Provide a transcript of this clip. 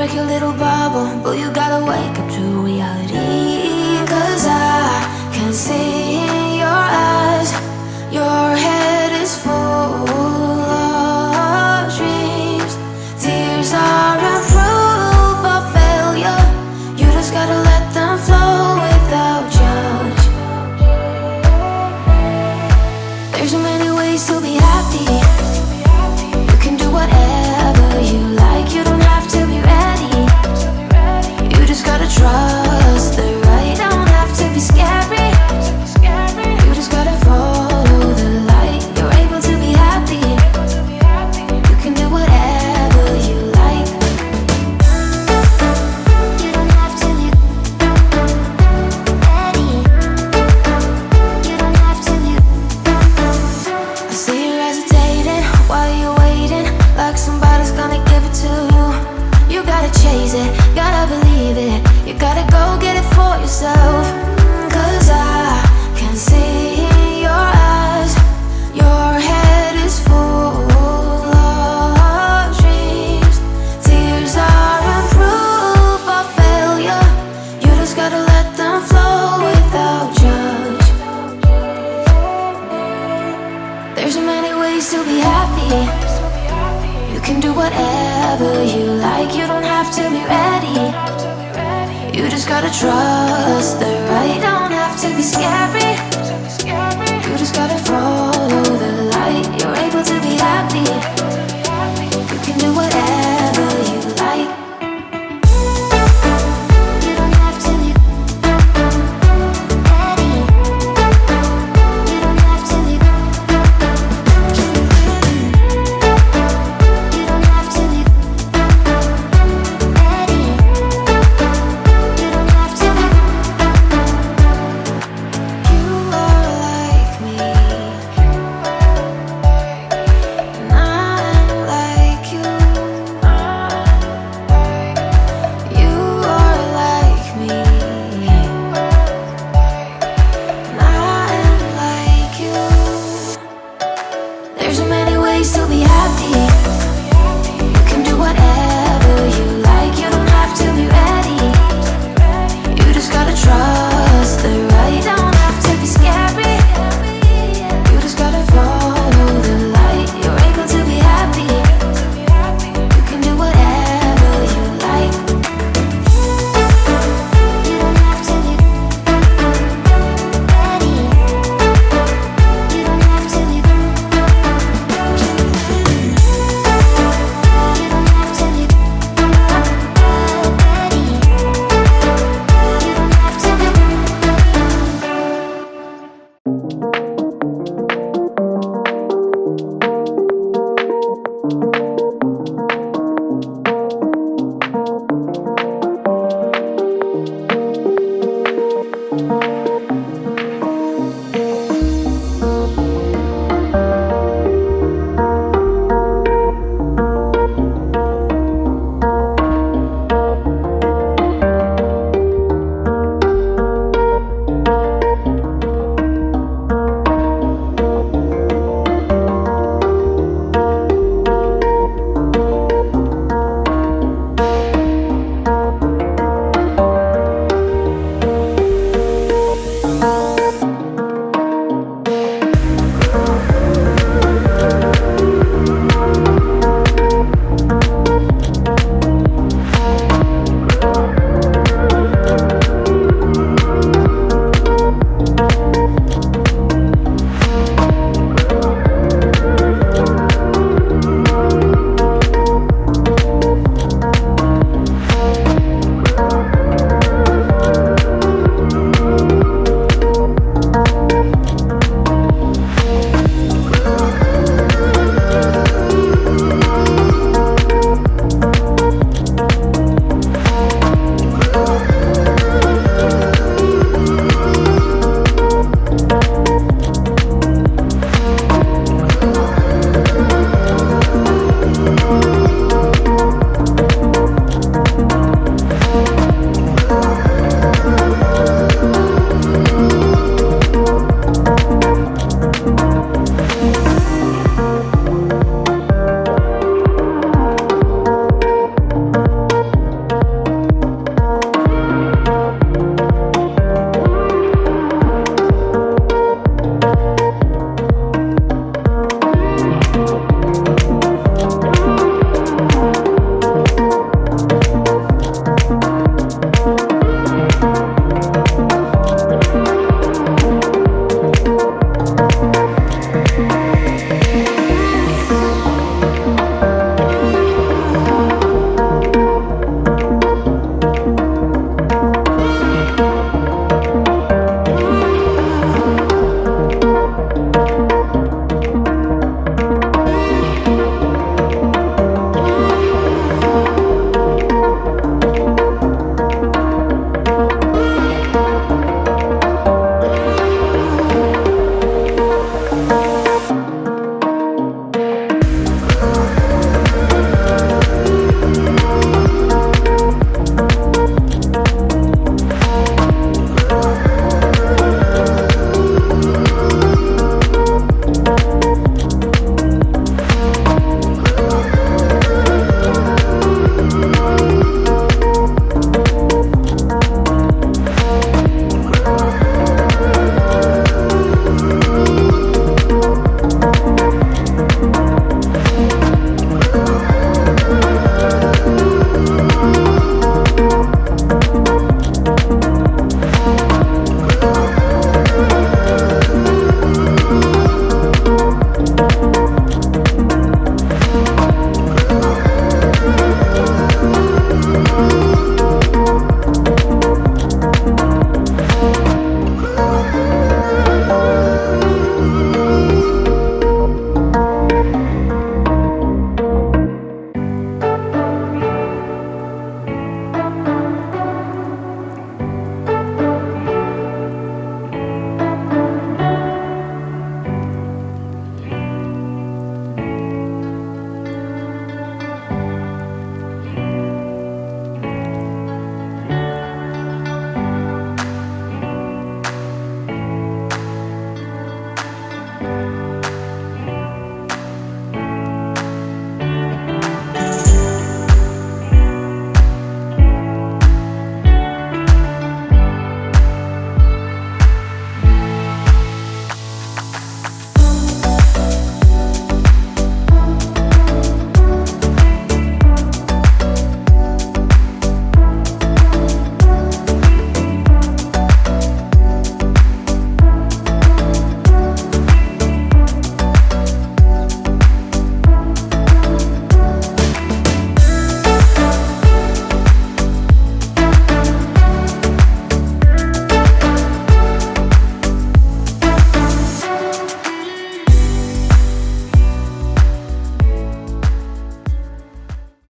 like your little bubble, but you gotta wake up to reality. 'Cause I can see in your eyes, your head is full of dreams. Tears aren't proof of failure, you just gotta let them flow without judge. There's so many ways to be happy. You can do whatever you like, you don't have to be ready. You just gotta trust the right, don't have to be scary. You just gotta follow the light, you're able to be happy. You can do whatever you like. You don't have to be ready. You don't have to be. I see you hesitating while you're waiting, like somebody's gonna give it to you. You gotta chase it, gotta believe it, you gotta go get it for yourself. 'Cause I can see in your eyes, your head is full of dreams. Tears aren't proof of failure, you just gotta let them flow without judge. There's so many ways to be happy. You can do whatever you like, you don't have to be ready. You just gotta trust the right, don't have to be scary.